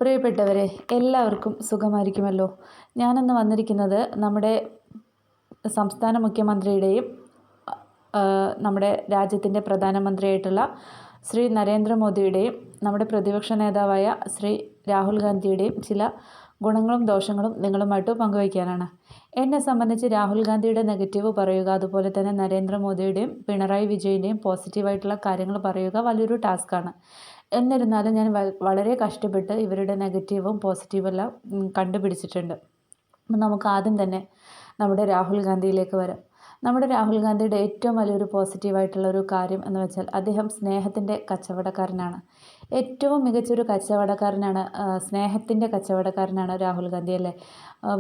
പ്രിയപ്പെട്ടവരെ, എല്ലാവർക്കും സുഖമായിരിക്കുമല്ലോ. ഞാനിന്ന് വന്നിരിക്കുന്നത് നമ്മുടെ സംസ്ഥാന മുഖ്യമന്ത്രിയുടെയും നമ്മുടെ രാജ്യത്തിൻ്റെ പ്രധാനമന്ത്രിയായിട്ടുള്ള ശ്രീ നരേന്ദ്രമോദിയുടെയും നമ്മുടെ പ്രതിപക്ഷ നേതാവായ ശ്രീ രാഹുൽ ഗാന്ധിയുടെയും ചില ഗുണങ്ങളും ദോഷങ്ങളും നിങ്ങളുമായിട്ട് പങ്കുവയ്ക്കാനാണ്. എന്നെ സംബന്ധിച്ച് രാഹുൽ ഗാന്ധിയുടെ നെഗറ്റീവ് പറയുക, അതുപോലെ തന്നെ നരേന്ദ്രമോദിയുടെയും പിണറായി വിജയൻ്റെയും പോസിറ്റീവായിട്ടുള്ള കാര്യങ്ങൾ പറയുക വലിയൊരു ടാസ്ക്കാണ്. എന്നിരുന്നാലും ഞാൻ വളരെ കഷ്ടപ്പെട്ട് ഇവരുടെ നെഗറ്റീവും പോസിറ്റീവും എല്ലാം കണ്ടുപിടിച്ചിട്ടുണ്ട്. അപ്പം നമുക്ക് ആദ്യം തന്നെ നമ്മുടെ രാഹുൽ ഗാന്ധിയിലേക്ക് വരാം. നമ്മുടെ രാഹുൽ ഗാന്ധിയുടെ ഏറ്റവും വലിയൊരു പോസിറ്റീവായിട്ടുള്ളൊരു കാര്യം എന്ന് വെച്ചാൽ അദ്ദേഹം സ്നേഹത്തിൻ്റെ കച്ചവടക്കാരനാണ്. ഏറ്റവും മികച്ചൊരു കച്ചവടക്കാരനാണ്, സ്നേഹത്തിൻ്റെ കച്ചവടക്കാരനാണ് രാഹുൽ ഗാന്ധി, അല്ലേ?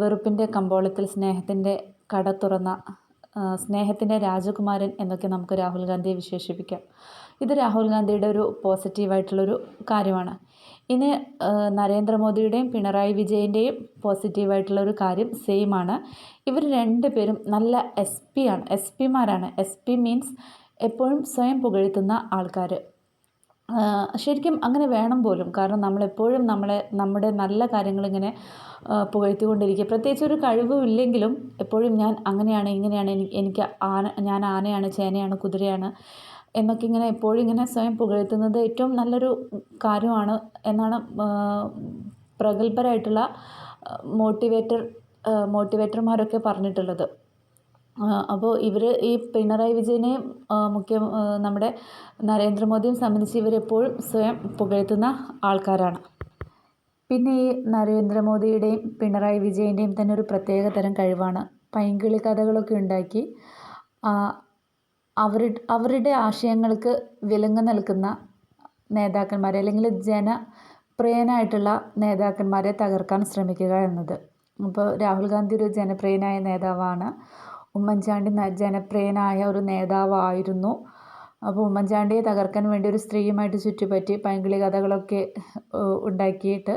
വെറുപ്പിൻ്റെ കമ്പോളത്തിൽ സ്നേഹത്തിൻ്റെ കട തുറന്ന സ്നേഹത്തിൻ്റെ രാജകുമാരൻ എന്നൊക്കെ നമുക്ക് രാഹുൽ ഗാന്ധിയെ വിശേഷിപ്പിക്കാം. ഇത് രാഹുൽ ഗാന്ധിയുടെ ഒരു പോസിറ്റീവായിട്ടുള്ളൊരു കാര്യമാണ്. ഇനി നരേന്ദ്രമോദിയുടെയും പിണറായി വിജയൻ്റെയും പോസിറ്റീവായിട്ടുള്ളൊരു കാര്യം സെയിമാണ്. ഇവർ രണ്ടുപേരും നല്ല എസ് പിമാരാണ്. എസ് പി മീൻസ് എപ്പോഴും സ്വയം പുകഴ്ത്തുന്ന ആൾക്കാർ. ശരിക്കും അങ്ങനെ വേണം പോലും. കാരണം നമ്മളെപ്പോഴും നമ്മുടെ നല്ല കാര്യങ്ങളിങ്ങനെ പുകഴ്ത്തിക്കൊണ്ടിരിക്കുക. പ്രത്യേകിച്ച് ഒരു കഴിവും ഇല്ലെങ്കിലും എപ്പോഴും ഞാൻ അങ്ങനെയാണ് ഇങ്ങനെയാണ്, ഞാൻ ആനയാണ്, ചേനയാണ്, കുതിരയാണ് എന്നൊക്കെ ഇങ്ങനെ എപ്പോഴും ഇങ്ങനെ സ്വയം പുകഴ്ത്തുന്നത് ഏറ്റവും നല്ലൊരു കാര്യമാണ് എന്നാണ് പ്രഗത്ഭരായിട്ടുള്ള മോട്ടിവേറ്റർമാരൊക്കെ പറഞ്ഞിട്ടുള്ളത്. അപ്പോൾ ഇവർ ഈ പിണറായി വിജയനെയും നമ്മുടെ നരേന്ദ്രമോദിയും സംബന്ധിച്ച് ഇവരെപ്പോഴും സ്വയം പുകഴ്ത്തുന്ന ആൾക്കാരാണ്. പിന്നെ ഈ നരേന്ദ്രമോദിയുടെയും പിണറായി വിജയൻ്റെയും തന്നെ ഒരു പ്രത്യേക തരം കഴിവാണ് പൈങ്കിളി കഥകളൊക്കെ ഉണ്ടാക്കി അവരുടെ ആശയങ്ങൾക്ക് വിലങ്ങ് നിൽക്കുന്ന നേതാക്കന്മാരെ, അല്ലെങ്കിൽ ജനപ്രിയനായിട്ടുള്ള നേതാക്കന്മാരെ തകർക്കാൻ ശ്രമിക്കുക എന്നത്. ഇപ്പോൾ രാഹുൽ ഗാന്ധി ഒരു ജനപ്രിയനായ നേതാവാണ്. ഉമ്മൻചാണ്ടി ജനപ്രിയനായ ഒരു നേതാവായിരുന്നു. അപ്പോൾ ഉമ്മൻചാണ്ടിയെ തകർക്കാൻ വേണ്ടി ഒരു സ്ത്രീയുമായിട്ട് ചുറ്റിപ്പറ്റി പൈങ്കിളി കഥകളൊക്കെ ഉണ്ടാക്കിയിട്ട്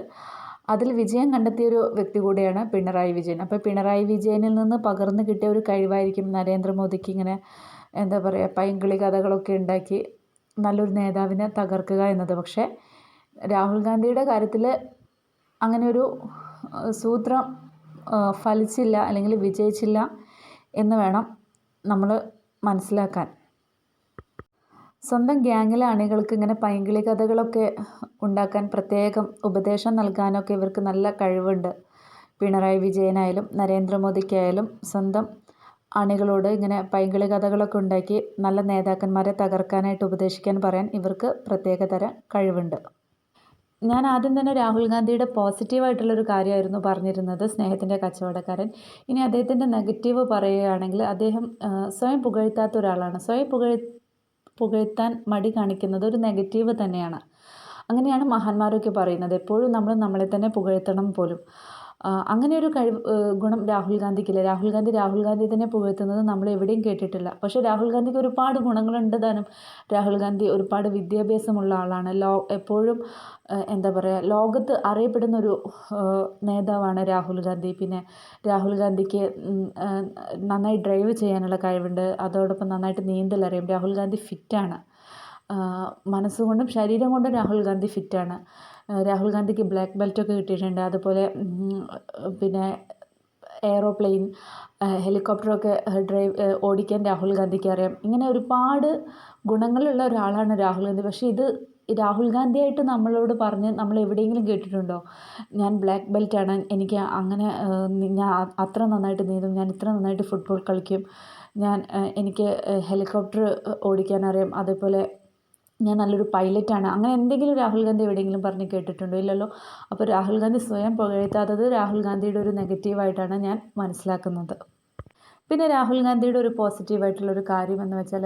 അതിൽ വിജയം കണ്ടെത്തിയൊരു വ്യക്തി കൂടിയാണ് പിണറായി വിജയൻ. അപ്പോൾ പിണറായി വിജയനിൽ നിന്ന് പകർന്നു കിട്ടിയ ഒരു കഴിവായിരിക്കും നരേന്ദ്രമോദിക്ക് ഇങ്ങനെ എന്താ പറയുക, പൈങ്കിളി കഥകളൊക്കെ ഉണ്ടാക്കി നല്ലൊരു നേതാവിനെ തകർക്കുക എന്നത്. പക്ഷേ രാഹുൽ ഗാന്ധിയുടെ കാര്യത്തിൽ അങ്ങനെ ഒരു സൂത്രം ഫലിച്ചില്ല, അല്ലെങ്കിൽ വിജയിച്ചില്ല എന്ന് വേണം നമ്മൾ മനസ്സിലാക്കാൻ. സ്വന്തം ഗ്യാങ്ങിലെ അണികൾക്ക് ഇങ്ങനെ പൈങ്കിളി കഥകളൊക്കെ ഉണ്ടാക്കാൻ, പ്രത്യേകം ഉപദേശം നൽകാനൊക്കെ ഇവർക്ക് നല്ല കഴിവുണ്ട്. പിണറായി വിജയനായാലും നരേന്ദ്രമോദിക്കായാലും സ്വന്തം അണികളോട് ഇങ്ങനെ പൈങ്കിളി കഥകളൊക്കെ ഉണ്ടാക്കി നല്ല നേതാക്കന്മാരെ തകർക്കാനായിട്ട് ഉപദേശിക്കാൻ പറയാൻ ഇവർക്ക് പ്രത്യേക തരം കഴിവുണ്ട്. ഞാൻ ആദ്യം തന്നെ രാഹുൽ ഗാന്ധിയുടെ പോസിറ്റീവായിട്ടുള്ളൊരു കാര്യമായിരുന്നു പറഞ്ഞിരുന്നത്, സ്നേഹത്തിൻ്റെ കച്ചവടക്കാരൻ. ഇനി അദ്ദേഹത്തിൻ്റെ നെഗറ്റീവ് പറയുകയാണെങ്കിൽ അദ്ദേഹം സ്വയം പുകഴ്ത്താത്ത ഒരാളാണ്. സ്വയം പുകഴ്ത്താൻ മടി കാണിക്കുന്നത് ഒരു നെഗറ്റീവ് തന്നെയാണ്. അങ്ങനെയാണ് മഹാന്മാരൊക്കെ പറയുന്നത്. എപ്പോഴും നമ്മൾ നമ്മളെ തന്നെ പുകഴ്ത്തണം പോലും. അങ്ങനെ ഒരു ഗുണം രാഹുൽ ഗാന്ധിക്കില്ല. രാഹുൽ ഗാന്ധി തന്നെ പുകഴ്ത്തുന്നത് നമ്മൾ എവിടെയും കേട്ടിട്ടില്ല. പക്ഷേ രാഹുൽ ഗാന്ധിക്ക് ഒരുപാട് ഗുണങ്ങളുണ്ട് താനും. രാഹുൽ ഗാന്ധി ഒരുപാട് വിദ്യാഭ്യാസമുള്ള ആളാണ്. എപ്പോഴും എന്താ പറയുക, ലോകത്ത് അറിയപ്പെടുന്നൊരു നേതാവാണ് രാഹുൽ ഗാന്ധി. പിന്നെ രാഹുൽ ഗാന്ധിക്ക് നന്നായി ഡ്രൈവ് ചെയ്യാനുള്ള കഴിവുണ്ട്. അതോടൊപ്പം നന്നായിട്ട് നീന്തലറിയാം. രാഹുൽ ഗാന്ധി ഫിറ്റാണ്. മനസ്സുകൊണ്ടും ശരീരം കൊണ്ടും രാഹുൽ ഗാന്ധി ഫിറ്റാണ്. രാഹുൽ ഗാന്ധിക്ക് ബ്ലാക്ക് ബെൽറ്റൊക്കെ കിട്ടിയിട്ടുണ്ട്. അതുപോലെ പിന്നെ എയ്റോപ്ലെയിൻ, ഹെലികോപ്റ്ററൊക്കെ ഓടിക്കാൻ രാഹുൽ ഗാന്ധിക്ക് അറിയാം. ഇങ്ങനെ ഒരുപാട് ഗുണങ്ങളുള്ള ഒരാളാണ് രാഹുൽ ഗാന്ധി. പക്ഷേ ഇത് രാഹുൽ ഗാന്ധിയായിട്ട് നമ്മളോട് പറഞ്ഞ് നമ്മൾ എവിടെയെങ്കിലും കേട്ടിട്ടുണ്ടോ, ഞാൻ ബ്ലാക്ക് ബെൽറ്റാണ്, എനിക്ക് അങ്ങനെ ഞാൻ അത്ര നന്നായിട്ട് നീന്തും, ഞാൻ ഇത്ര നന്നായിട്ട് ഫുട്ബോൾ കളിക്കും, എനിക്ക് ഹെലികോപ്റ്റർ ഓടിക്കാനറിയാം, അതേപോലെ ഞാൻ നല്ലൊരു പൈലറ്റാണ്, അങ്ങനെ എന്തെങ്കിലും രാഹുൽ ഗാന്ധി എവിടെയെങ്കിലും പറഞ്ഞ് കേട്ടിട്ടുണ്ടോ? ഇല്ലല്ലോ. അപ്പോൾ രാഹുൽ ഗാന്ധി സ്വയം പുകഴ്ത്താത്തത് രാഹുൽ ഗാന്ധിയുടെ ഒരു നെഗറ്റീവായിട്ടാണ് ഞാൻ മനസ്സിലാക്കുന്നത്. പിന്നെ രാഹുൽ ഗാന്ധിയുടെ ഒരു പോസിറ്റീവായിട്ടുള്ളൊരു കാര്യം എന്ന് വെച്ചാൽ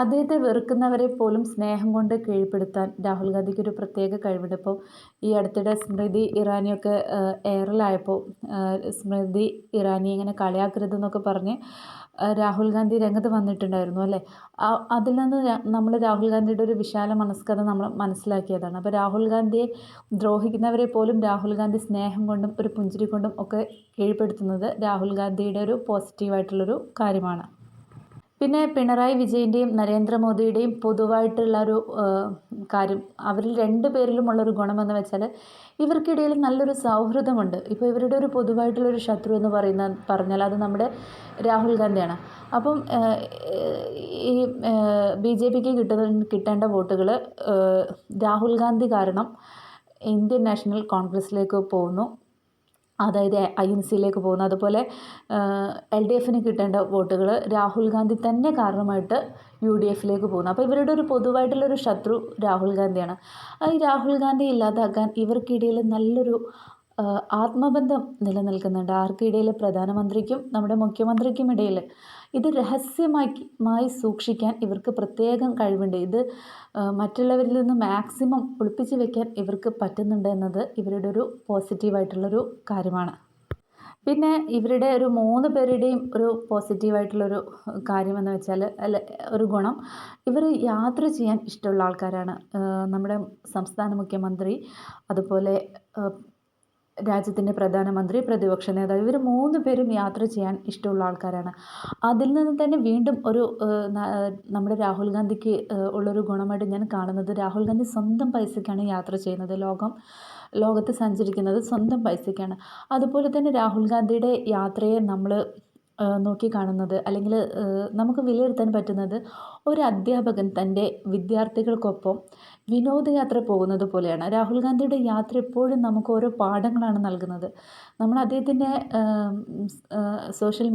അദ്ദേഹത്തെ വെറുക്കുന്നവരെ പോലും സ്നേഹം കൊണ്ട് കീഴ്പ്പെടുത്താൻ രാഹുൽ ഗാന്ധിക്ക് ഒരു പ്രത്യേക കഴിവുണ്ട്. ഇപ്പോൾ ഈ അടുത്തിടെ സ്മൃതി ഇറാനിയൊക്കെ എയറിലായപ്പോൾ സ്മൃതി ഇറാനി ഇങ്ങനെ കളിയാക്കരുതെന്നൊക്കെ പറഞ്ഞ് രാഹുൽ ഗാന്ധി രംഗത്ത് വന്നിട്ടുണ്ടായിരുന്നു, അല്ലേ? അതിൽ നിന്ന് നമ്മൾ രാഹുൽ ഗാന്ധിയുടെ ഒരു വിശാല മനസ്കത നമ്മൾ മനസ്സിലാക്കിയതാണ്. അപ്പോൾ രാഹുൽ ഗാന്ധിയെ ദ്രോഹിക്കുന്നവരെ പോലും രാഹുൽ ഗാന്ധി സ്നേഹം കൊണ്ടും ഒരു പുഞ്ചിരി കൊണ്ടും ഒക്കെ കീഴ്പ്പെടുത്തുന്നത് രാഹുൽ ഗാന്ധിയുടെ ഒരു പോസിറ്റീവായിട്ടുള്ളൊരു കാര്യമാണ്. പിന്നെ പിണറായി വിജയൻ്റെയും നരേന്ദ്രമോദിയുടെയും പൊതുവായിട്ടുള്ള ഒരു കാര്യം, അവരിൽ രണ്ട് പേരിലുമുള്ളൊരു ഗുണമെന്ന് വെച്ചാൽ ഇവർക്കിടയിൽ നല്ലൊരു സൗഹൃദമുണ്ട്. ഇപ്പോൾ ഇവരുടെ ഒരു പൊതുവായിട്ടുള്ളൊരു ശത്രു എന്ന് പറഞ്ഞാൽ അത് നമ്മുടെ രാഹുൽ ഗാന്ധിയാണ്. അപ്പം ഈ BJPക്ക് കിട്ടേണ്ട വോട്ടുകൾ രാഹുൽ ഗാന്ധി കാരണം ഇന്ത്യൻ നാഷണൽ കോൺഗ്രസ്സിലേക്ക് പോകുന്നു, അതായത് INCയിലേക്ക് പോകുന്നു. അതുപോലെ LDFന് കിട്ടേണ്ട വോട്ടുകൾ രാഹുൽ ഗാന്ധി തന്നെ കാരണമായിട്ട് UDFിലേക്ക് പോകുന്നു. അപ്പോൾ ഇവരുടെ ഒരു പൊതുവായിട്ടുള്ളൊരു ശത്രു രാഹുൽ ഗാന്ധിയാണ്. ഈ രാഹുൽ ഗാന്ധി ഇല്ലാതാക്കാൻ ഇവർക്കിടയിൽ നല്ലൊരു ആത്മബന്ധം നിലനിൽക്കുന്നുണ്ട്. ആർക്കിടയിൽ? പ്രധാനമന്ത്രിക്കും നമ്മുടെ മുഖ്യമന്ത്രിക്കും ഇടയിൽ. ഇത് രഹസ്യമായി സൂക്ഷിക്കാൻ ഇവർക്ക് പ്രത്യേകം കഴിവുണ്ട്. ഇത് മറ്റുള്ളവരിൽ നിന്ന് മാക്സിമം ഒളിപ്പിച്ച് വെക്കാൻ ഇവർക്ക് പറ്റുന്നുണ്ട് എന്നത് ഇവരുടെ ഒരു പോസിറ്റീവായിട്ടുള്ളൊരു കാര്യമാണ്. പിന്നെ ഇവരുടെ ഒരു 3 പേരുടെയും ഒരു പോസിറ്റീവായിട്ടുള്ളൊരു കാര്യമെന്ന് വെച്ചാൽ, ഒരു ഗുണം, ഇവർ യാത്ര ചെയ്യാൻ ഇഷ്ടമുള്ള ആൾക്കാരാണ്. നമ്മുടെ സംസ്ഥാന മുഖ്യമന്ത്രി, അതുപോലെ രാജ്യത്തിൻ്റെ പ്രധാനമന്ത്രി, പ്രതിപക്ഷ നേതാവ്, ഇവർ 3 പേരും യാത്ര ചെയ്യാൻ ഇഷ്ടമുള്ള ആൾക്കാരാണ്. അതിൽ നിന്ന് തന്നെ വീണ്ടും ഒരു നമ്മുടെ രാഹുൽ ഗാന്ധിക്ക് ഉള്ളൊരു ഗുണമായിട്ട് ഞാൻ കാണുന്നത്, രാഹുൽ ഗാന്ധി സ്വന്തം പൈസയ്ക്കാണ് യാത്ര ചെയ്യുന്നത്. ലോകത്ത് സഞ്ചരിക്കുന്നത് സ്വന്തം പൈസയ്ക്കാണ്. അതുപോലെ തന്നെ രാഹുൽ ഗാന്ധിയുടെ യാത്രയെ നമ്മൾ നോക്കിക്കാണുന്നത്, അല്ലെങ്കിൽ നമുക്ക് വിലയിരുത്താൻ പറ്റുന്നത്, ഒരു അധ്യാപകൻ തൻ്റെ വിദ്യാർത്ഥികൾക്കൊപ്പം വിനോദയാത്ര പോകുന്നത് പോലെയാണ്. രാഹുൽ ഗാന്ധിയുടെ യാത്ര എപ്പോഴും നമുക്ക് ഓരോ പാഠങ്ങളാണ് നൽകുന്നത്. നമ്മൾ അദ്ദേഹത്തിൻ്റെ സോഷ്യൽ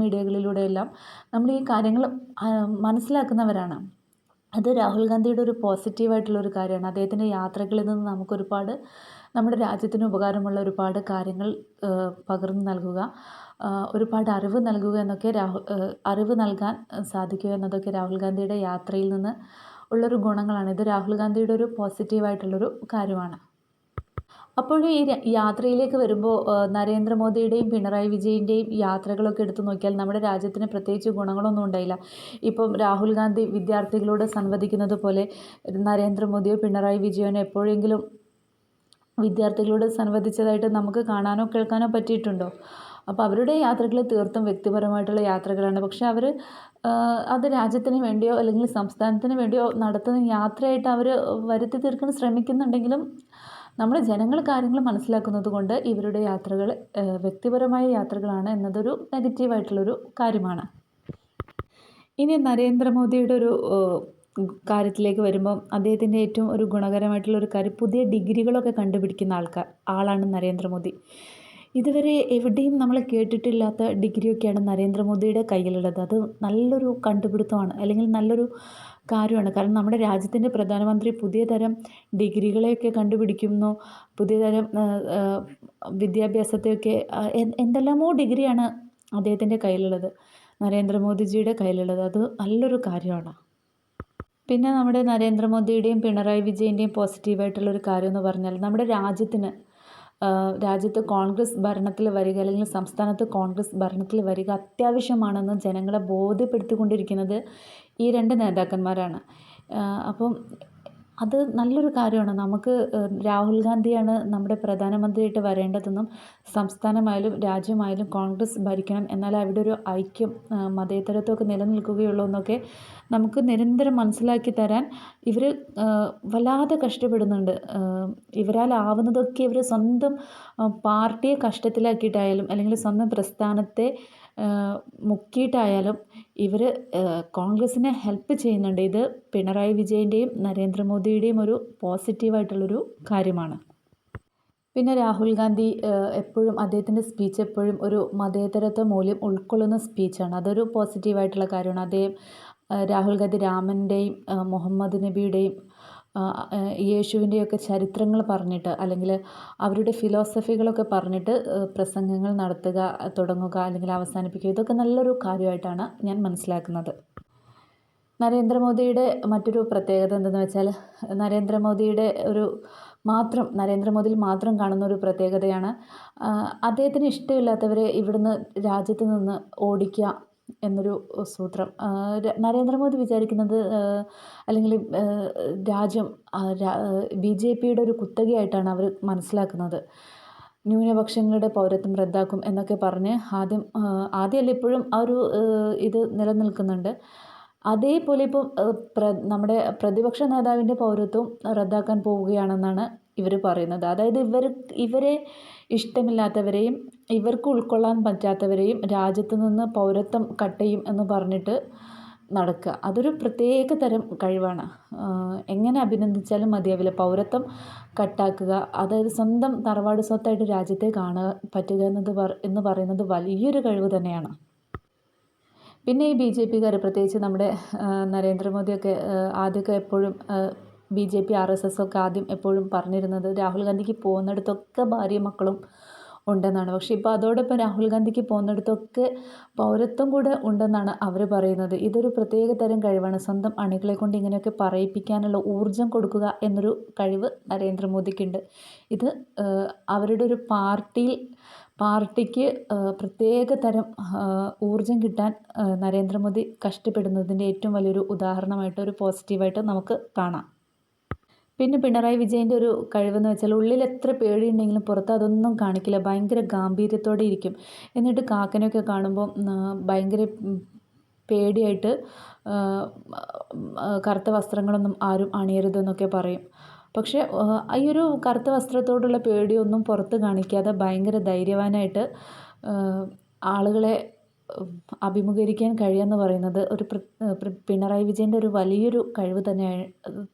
മീഡിയകളിലൂടെയെല്ലാം നമ്മൾ ഈ കാര്യങ്ങൾ മനസ്സിലാക്കുന്നവരാണ്. അത് രാഹുൽ ഗാന്ധിയുടെ ഒരു പോസിറ്റീവായിട്ടുള്ളൊരു കാര്യമാണ്. അദ്ദേഹത്തിൻ്റെ യാത്രകളിൽ നിന്ന് നമുക്കൊരുപാട് നമ്മുടെ രാജ്യത്തിന് ഉപകാരമുള്ള ഒരുപാട് കാര്യങ്ങൾ പകർന്നു നൽകുക, ഒരുപാട് അറിവ് നൽകുക എന്നൊക്കെ അറിവ് നൽകാൻ സാധിക്കുക എന്നതൊക്കെ രാഹുൽ ഗാന്ധിയുടെ യാത്രയിൽ നിന്ന് ഉള്ളൊരു ഗുണങ്ങളാണ്. ഇത് രാഹുൽ ഗാന്ധിയുടെ ഒരു പോസിറ്റീവായിട്ടുള്ളൊരു കാര്യമാണ്. അപ്പോൾ ഈ യാത്രയിലേക്ക് വരുമ്പോൾ നരേന്ദ്രമോദിയുടെയും പിണറായി വിജയൻ്റെയും യാത്രകളൊക്കെ എടുത്തു നോക്കിയാൽ നമ്മുടെ രാജ്യത്തിന് പ്രത്യേകിച്ച് ഗുണങ്ങളൊന്നും ഉണ്ടായില്ല. ഇപ്പം രാഹുൽ ഗാന്ധി വിദ്യാർത്ഥികളോട് സംവദിക്കുന്നത് പോലെ നരേന്ദ്രമോദിയോ പിണറായി വിജയനോ എപ്പോഴെങ്കിലും വിദ്യാർത്ഥികളോട് സംവദിച്ചതായിട്ട് നമുക്ക് കാണാനോ കേൾക്കാനോ പറ്റിയിട്ടുണ്ടോ? അപ്പോൾ അവരുടെ യാത്രകൾ തീർത്തും വ്യക്തിപരമായിട്ടുള്ള യാത്രകളാണ്. പക്ഷെ അവർ അത് രാജ്യത്തിന് വേണ്ടിയോ അല്ലെങ്കിൽ സംസ്ഥാനത്തിന് വേണ്ടിയോ നടത്തുന്ന യാത്രയായിട്ട് അവർ വരുത്തി തീർക്കാൻ ശ്രമിക്കുന്നുണ്ടെങ്കിലും നമ്മൾ ജനങ്ങൾ കാര്യങ്ങൾ മനസ്സിലാക്കുന്നത് കൊണ്ട് ഇവരുടെ യാത്രകൾ വ്യക്തിപരമായ യാത്രകളാണ് എന്നതൊരു നെഗറ്റീവായിട്ടുള്ളൊരു കാര്യമാണ്. ഇനി നരേന്ദ്രമോദിയുടെ ഒരു കാര്യത്തിലേക്ക് വരുമ്പം അദ്ദേഹത്തിൻ്റെ ഏറ്റവും ഒരു ഗുണകരമായിട്ടുള്ളൊരു കാര്യം, പുതിയ ഡിഗ്രികളൊക്കെ കണ്ടുപിടിക്കുന്ന ആളാണ് നരേന്ദ്രമോദി. ഇതുവരെ എവിടെയും നമ്മൾ കേട്ടിട്ടില്ലാത്ത ഡിഗ്രിയൊക്കെയാണ് നരേന്ദ്രമോദിയുടെ കയ്യിലുള്ളത്. അത് നല്ലൊരു കണ്ടുപിടുത്തമാണ്, അല്ലെങ്കിൽ നല്ലൊരു കാര്യമാണ്. കാരണം നമ്മുടെ രാജ്യത്തിൻ്റെ പ്രധാനമന്ത്രി പുതിയ തരം ഡിഗ്രികളെയൊക്കെ കണ്ടുപിടിക്കുന്നു, പുതിയ തരം വിദ്യാഭ്യാസത്തെയൊക്കെ എന്തെല്ലാമോ ഡിഗ്രിയാണ് അദ്ദേഹത്തിൻ്റെ കയ്യിലുള്ളത്, നരേന്ദ്രമോദിജിയുടെ കയ്യിലുള്ളത്. അത് നല്ലൊരു കാര്യമാണ്. പിന്നെ നമ്മുടെ നരേന്ദ്രമോദിയുടെയും പിണറായി വിജയൻ്റെയും പോസിറ്റീവായിട്ടുള്ളൊരു കാര്യം എന്ന് പറഞ്ഞാൽ, നമ്മുടെ രാജ്യത്ത് കോൺഗ്രസ് ഭരണത്തിൽ വരിക, അല്ലെങ്കിൽ സംസ്ഥാനത്ത് കോൺഗ്രസ് ഭരണത്തിൽ വരിക അത്യാവശ്യമാണെന്ന് ജനങ്ങളെ ബോധ്യപ്പെടുത്തിക്കൊണ്ടിരിക്കുന്നത് ഈ 2 നേതാക്കന്മാരാണ്. അപ്പം അത് നല്ലൊരു കാര്യമാണ്. നമുക്ക് രാഹുൽ ഗാന്ധിയാണ് നമ്മുടെ പ്രധാനമന്ത്രിയായിട്ട് വരേണ്ടതെന്നും സംസ്ഥാനമായാലും രാജ്യമായാലും കോൺഗ്രസ് ഭരിക്കണം, എന്നാൽ അവിടെ ഒരു ഐക്യം മതേതരത്വമൊക്കെ നിലനിൽക്കുകയുള്ളൂ എന്നൊക്കെ നമുക്ക് നിരന്തരം മനസ്സിലാക്കി തരാൻ ഇവർ വല്ലാതെ കഷ്ടപ്പെടുന്നുണ്ട്. ഇവരാലാവുന്നതൊക്കെ ഇവർ സ്വന്തം പാർട്ടിയെ കഷ്ടത്തിലാക്കിയിട്ടായാലും അല്ലെങ്കിൽ സ്വന്തം പ്രസ്ഥാനത്തെ മുക്കിയിട്ടായാലും ഇവർ കോൺഗ്രസിനെ ഹെൽപ്പ് ചെയ്യുന്നുണ്ട്. ഇത് പിണറായി വിജയൻ്റെയും നരേന്ദ്രമോദിയുടെയും ഒരു പോസിറ്റീവായിട്ടുള്ളൊരു കാര്യമാണ്. പിന്നെ രാഹുൽ ഗാന്ധി എപ്പോഴും അദ്ദേഹത്തിൻ്റെ സ്പീച്ച് എപ്പോഴും ഒരു മതേതരത്വ മൂല്യം ഉൾക്കൊള്ളുന്ന സ്പീച്ചാണ്. അതൊരു പോസിറ്റീവായിട്ടുള്ള കാര്യമാണ്. രാഹുൽ ഗാന്ധി രാമൻ്റെയും മുഹമ്മദ് നബിയുടെയും യേശുവിൻ്റെയൊക്കെ ചരിത്രങ്ങൾ പറഞ്ഞിട്ട്, അല്ലെങ്കിൽ അവരുടെ ഫിലോസഫികളൊക്കെ പറഞ്ഞിട്ട് പ്രസംഗങ്ങൾ തുടങ്ങുക അല്ലെങ്കിൽ അവസാനിപ്പിക്കുക, ഇതൊക്കെ നല്ലൊരു കാര്യമായിട്ടാണ് ഞാൻ മനസ്സിലാക്കുന്നത്. നരേന്ദ്രമോദിയുടെ മറ്റൊരു പ്രത്യേകത എന്തെന്ന് വെച്ചാൽ, നരേന്ദ്രമോദിയിൽ മാത്രം കാണുന്ന ഒരു പ്രത്യേകതയാണ്, അദ്ദേഹത്തിന് ഇഷ്ടമില്ലാത്തവരെ ഇവിടുന്ന് രാജ്യത്ത് നിന്ന് ഓടിക്കുക എന്നൊരു സൂത്രം. നരേന്ദ്രമോദി വിചാരിക്കുന്നത്, അല്ലെങ്കിൽ രാജ്യം BJPയുടെ ഒരു കുത്തകയായിട്ടാണ് അവർ മനസ്സിലാക്കുന്നത്. ന്യൂനപക്ഷങ്ങളുടെ പൗരത്വം റദ്ദാക്കും എന്നൊക്കെ പറഞ്ഞ് ആദ്യമല്ല ഇപ്പോഴും ആ ഒരു ഇത് നിലനിൽക്കുന്നുണ്ട്. അതേപോലെ ഇപ്പം നമ്മുടെ പ്രതിപക്ഷ നേതാവിൻ്റെ പൗരത്വം റദ്ദാക്കാൻ പോവുകയാണെന്നാണ് ഇവർ പറയുന്നത്. അതായത് ഇവരെ ഇഷ്ടമില്ലാത്തവരെയും ഇവർക്ക് ഉൾക്കൊള്ളാൻ പറ്റാത്തവരെയും രാജ്യത്ത് നിന്ന് പൗരത്വം കട്ട് ചെയ്യും എന്ന് പറഞ്ഞിട്ട് നടക്കുക. അതൊരു പ്രത്യേക തരം കഴിവാണ്. എങ്ങനെ അഭിനന്ദിച്ചാലും മതിയാവില്ല. പൗരത്വം കട്ടാക്കുക, അതായത് സ്വന്തം തറവാട് സ്വത്തായിട്ട് രാജ്യത്തെ കാണാൻ പറ്റുക എന്ന് പറയുന്നത് വലിയൊരു കഴിവ് തന്നെയാണ്. പിന്നെ ഈ BJPക്കാർ, പ്രത്യേകിച്ച് നമ്മുടെ നരേന്ദ്രമോദിയൊക്കെ ആദ്യമൊക്കെ എപ്പോഴും BJP RSS ഒക്കെ ആദ്യം എപ്പോഴും പറഞ്ഞിരുന്നത് രാഹുൽ ഗാന്ധിക്ക് പോകുന്നിടത്തൊക്കെ ഭാര്യയും മക്കളും ഉണ്ടെന്നാണ്. പക്ഷേ ഇപ്പോൾ അതോടൊപ്പം രാഹുൽ ഗാന്ധിക്ക് പോകുന്നിടത്തൊക്കെ പൗരത്വം കൂടെ ഉണ്ടെന്നാണ് അവർ പറയുന്നത്. ഇതൊരു പ്രത്യേക തരം കഴിവാണ്. സ്വന്തം അണികളെ കൊണ്ട് ഇങ്ങനെയൊക്കെ പറയിപ്പിക്കാനുള്ള ഊർജം കൊടുക്കുക എന്നൊരു കഴിവ് നരേന്ദ്രമോദിക്കുണ്ട്. ഇത് അവരുടെ ഒരു പാർട്ടിക്ക് പ്രത്യേക തരം ഊർജം കിട്ടാൻ നരേന്ദ്രമോദി കഷ്ടപ്പെടുന്നതിൻ്റെ ഏറ്റവും വലിയൊരു ഉദാഹരണമായിട്ട്, ഒരു പോസിറ്റീവായിട്ട് നമുക്ക് കാണാം. പിന്നെ പിണറായി വിജയൻ്റെ ഒരു കഴിവെന്ന് വെച്ചാൽ ഉള്ളിൽ എത്ര പേടിയുണ്ടെങ്കിലും പുറത്ത് അതൊന്നും കാണിക്കില്ല. ഭയങ്കര ഗാംഭീര്യത്തോടെ ഇരിക്കും. എന്നിട്ട് കാക്കനെയൊക്കെ കാണുമ്പോൾ ഭയങ്കര പേടിയായിട്ട് കറുത്ത വസ്ത്രങ്ങളൊന്നും ആരും അണിയരുതെന്നൊക്കെ പറയും. പക്ഷേ ഈ ഒരു കറുത്ത വസ്ത്രത്തോടുള്ള പേടിയൊന്നും പുറത്ത് കാണിക്കാതെ ഭയങ്കര ധൈര്യവാനായിട്ട് ആളുകളെ അഭിമുഖീകരിക്കാൻ കഴിയുമെന്ന് പറയുന്നത് ഒരു പിണറായി വിജയൻ്റെ ഒരു വലിയൊരു കഴിവ്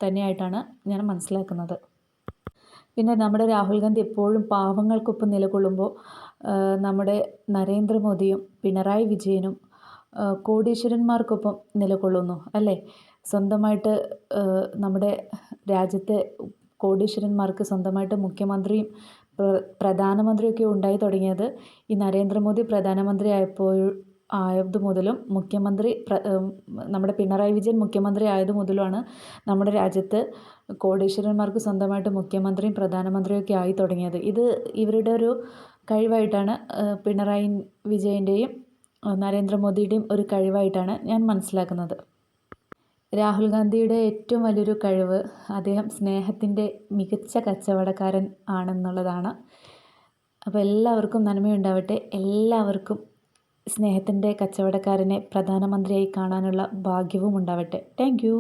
തന്നെയായിട്ടാണ് ഞാൻ മനസ്സിലാക്കുന്നത്. പിന്നെ നമ്മുടെ രാഹുൽ ഗാന്ധി എപ്പോഴും പാവങ്ങൾക്കൊപ്പം നിലകൊള്ളുമ്പോൾ നമ്മുടെ നരേന്ദ്രമോദിയും പിണറായി വിജയനും കോടീശ്വരന്മാർക്കൊപ്പം നിലകൊള്ളുന്നു അല്ലേ? സ്വന്തമായിട്ട് നമ്മുടെ രാജ്യത്തെ കോടീശ്വരന്മാർക്ക് സ്വന്തമായിട്ട് മുഖ്യമന്ത്രിയും പ്രധാനമന്ത്രിയൊക്കെ ഉണ്ടായി തുടങ്ങിയത് ഈ നരേന്ദ്രമോദി പ്രധാനമന്ത്രി ആയതു മുതലും നമ്മുടെ പിണറായി വിജയൻ മുഖ്യമന്ത്രി ആയതു മുതലുമാണ് നമ്മുടെ രാജ്യത്ത് കോടീശ്വരന്മാർക്ക് സ്വന്തമായിട്ട് മുഖ്യമന്ത്രിയും പ്രധാനമന്ത്രിയൊക്കെ ആയി തുടങ്ങിയത്. ഇത് ഇവരുടെ ഒരു കഴിവായിട്ടാണ്, പിണറായി വിജയൻ്റെയും നരേന്ദ്രമോദിയുടെയും ഒരു കഴിവായിട്ടാണ് ഞാൻ മനസ്സിലാക്കുന്നത്. രാഹുൽ ഗാന്ധിയുടെ ഏറ്റവും വലിയൊരു കഴിവ് അദ്ദേഹം സ്നേഹത്തിൻ്റെ മികച്ച കച്ചവടക്കാരൻ ആണെന്നുള്ളതാണ്. അപ്പോൾ എല്ലാവർക്കും നന്മയുണ്ടാവട്ടെ. എല്ലാവർക്കും സ്നേഹത്തിൻ്റെ കച്ചവടക്കാരനെ പ്രധാനമന്ത്രിയായി കാണാനുള്ള ഭാഗ്യവും ഉണ്ടാവട്ടെ. Thank you.